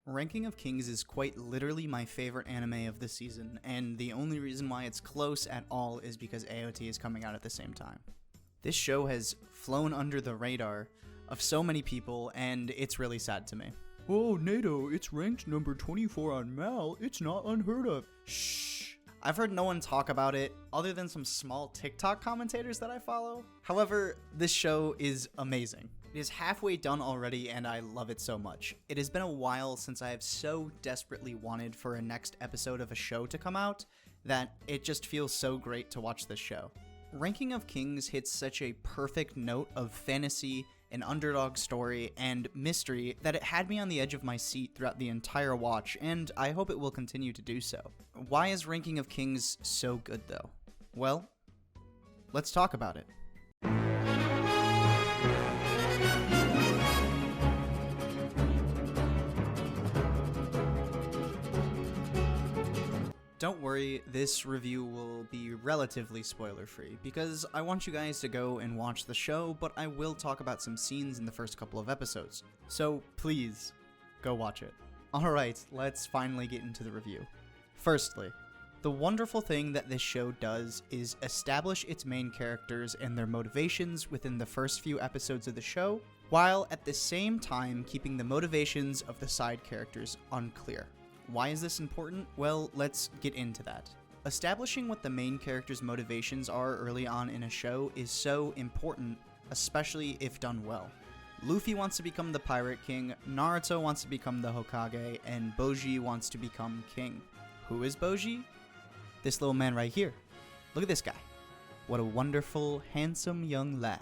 Ranking of Kings is quite literally my favorite anime of the season, and the only reason why it's close at all is because AOT is coming out at the same time. This show has flown under the radar of so many people, and it's really sad to me. Oh, Nato, it's ranked number 24 on Mal. It's not unheard of. Shh. I've heard no one talk about it, other than some small TikTok commentators that I follow. However, this show is amazing. It is halfway done already, and I love it so much. It has been a while since I have so desperately wanted for a next episode of a show to come out, that it just feels so great to watch this show. Ranking of Kings hits such a perfect note of fantasy, an underdog story, and mystery that it had me on the edge of my seat throughout the entire watch, and I hope it will continue to do so. Why is Ranking of Kings so good though? Well, let's talk about it. Don't worry, this review will be relatively spoiler-free, because I want you guys to go and watch the show, but I will talk about some scenes in the first couple of episodes. So please, go watch it. Alright, let's finally get into the review. Firstly, the wonderful thing that this show does is establish its main characters and their motivations within the first few episodes of the show, while at the same time keeping the motivations of the side characters unclear. Why is this important? Well, let's get into that. Establishing what the main character's motivations are early on in a show is so important, especially if done well. Luffy wants to become the Pirate King, Naruto wants to become the Hokage, and Bojji wants to become king. Who is Bojji? This little man right here. Look at this guy. What a wonderful, handsome young lad.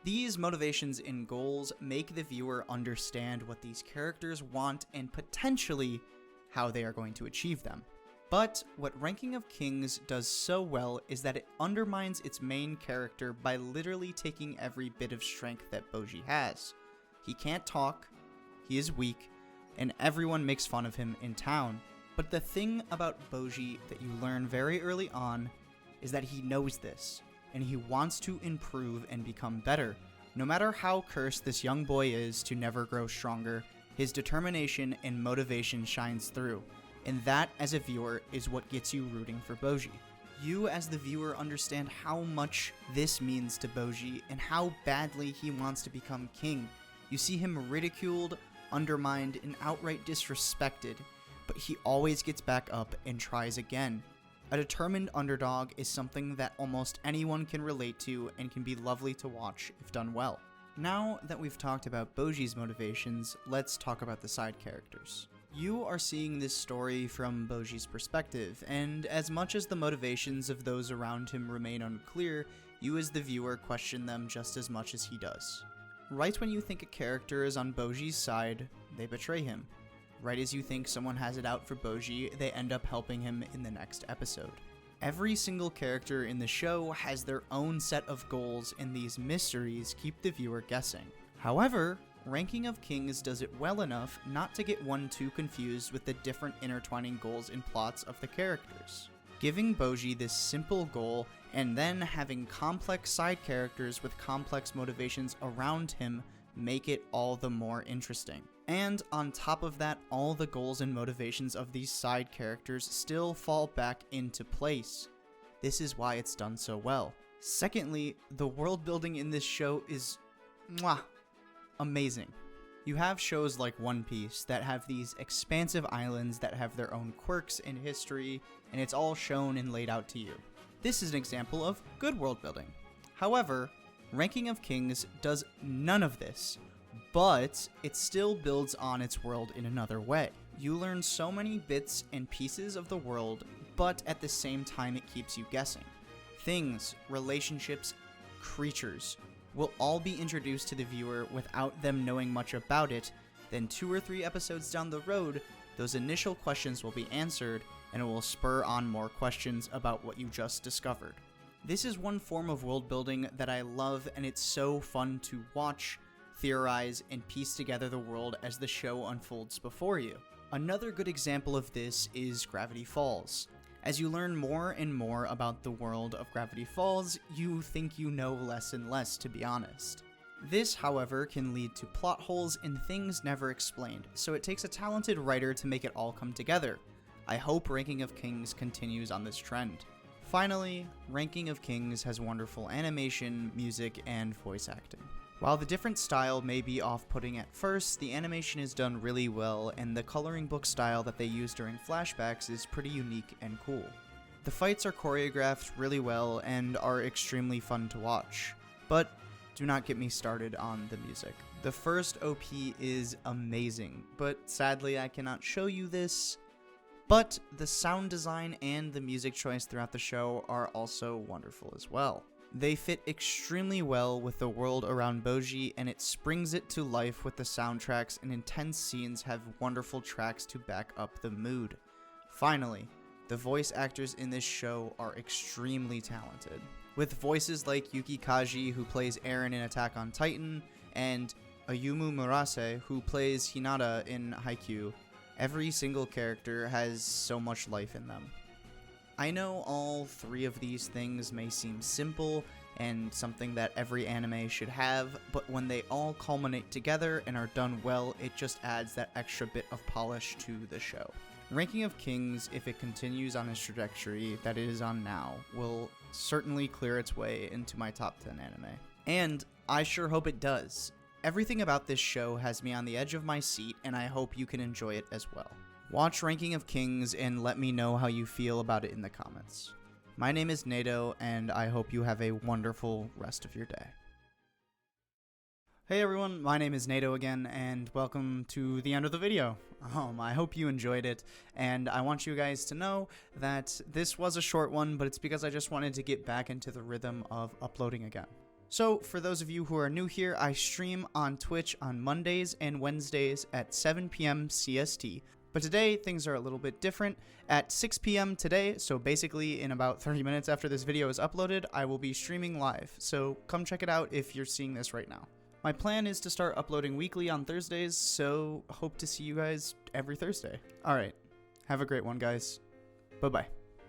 These motivations and goals make the viewer understand what these characters want and potentially how they are going to achieve them. But what Ranking of Kings does so well is that it undermines its main character by literally taking every bit of strength that Bojji has. He can't talk, he is weak, and everyone makes fun of him in town. But the thing about Bojji that you learn very early on is that he knows this, and he wants to improve and become better. No matter how cursed this young boy is to never grow stronger, his determination and motivation shines through, and that, as a viewer, is what gets you rooting for Bojji. You, as the viewer, understand how much this means to Bojji and how badly he wants to become king. You see him ridiculed, undermined, and outright disrespected, but he always gets back up and tries again. A determined underdog is something that almost anyone can relate to and can be lovely to watch if done well. Now that we've talked about Bojji's motivations, let's talk about the side characters. You are seeing this story from Bojji's perspective, and as much as the motivations of those around him remain unclear, you as the viewer question them just as much as he does. Right when you think a character is on Bojji's side, they betray him. Right as you think someone has it out for Bojji, they end up helping him in the next episode. Every single character in the show has their own set of goals, and these mysteries keep the viewer guessing. However, Ranking of Kings does it well enough not to get one too confused with the different intertwining goals and plots of the characters. Giving Bojji this simple goal, and then having complex side characters with complex motivations around him make it all the more interesting. And on top of that, all the goals and motivations of these side characters still fall back into place. This is why it's done so well. Secondly, the world building in this show is amazing. You have shows like One Piece that have these expansive islands that have their own quirks and history, and it's all shown and laid out to you. This is an example of good world building. However, Ranking of Kings does none of this, but it still builds on its world in another way. You learn so many bits and pieces of the world, but at the same time it keeps you guessing. Things, relationships, creatures will all be introduced to the viewer without them knowing much about it. Then 2 or 3 episodes down the road, those initial questions will be answered, and it will spur on more questions about what you just discovered. This is one form of world building that I love, and it's so fun to watch, theorize, and piece together the world as the show unfolds before you. Another good example of this is Gravity Falls. As you learn more and more about the world of Gravity Falls, you think you know less and less, to be honest. This, however, can lead to plot holes and things never explained, so it takes a talented writer to make it all come together. I hope Ranking of Kings continues on this trend. Finally, Ranking of Kings has wonderful animation, music, and voice acting. While the different style may be off-putting at first, the animation is done really well, and the coloring book style that they use during flashbacks is pretty unique and cool. The fights are choreographed really well and are extremely fun to watch. But do not get me started on the music. The first OP is amazing, but sadly I cannot show you this. But the sound design and the music choice throughout the show are also wonderful as well. They fit extremely well with the world around Boji, and it springs it to life with the soundtracks, and intense scenes have wonderful tracks to back up the mood. Finally, the voice actors in this show are extremely talented. With voices like Yuki Kaji, who plays Eren in Attack on Titan, and Ayumu Murase, who plays Hinata in Haikyuu, every single character has so much life in them. I know all three of these things may seem simple and something that every anime should have, but when they all culminate together and are done well, it just adds that extra bit of polish to the show. Ranking of Kings, if it continues on its trajectory that it is on now, will certainly clear its way into my top 10 anime. And I sure hope it does. Everything about this show has me on the edge of my seat, and I hope you can enjoy it as well. Watch Ranking of Kings and let me know how you feel about it in the comments. My name is Nato, and I hope you have a wonderful rest of your day. Hey everyone, my name is Nato again, and welcome to the end of the video. I hope you enjoyed it, and I want you guys to know that this was a short one, but it's because I just wanted to get back into the rhythm of uploading again. So, for those of you who are new here, I stream on Twitch on Mondays and Wednesdays at 7 p.m. CST. But today, things are a little bit different. At 6 p.m. today, so basically in about 30 minutes after this video is uploaded, I will be streaming live, so come check it out if you're seeing this right now. My plan is to start uploading weekly on Thursdays, so hope to see you guys every Thursday. Alright, have a great one, guys. Bye-bye.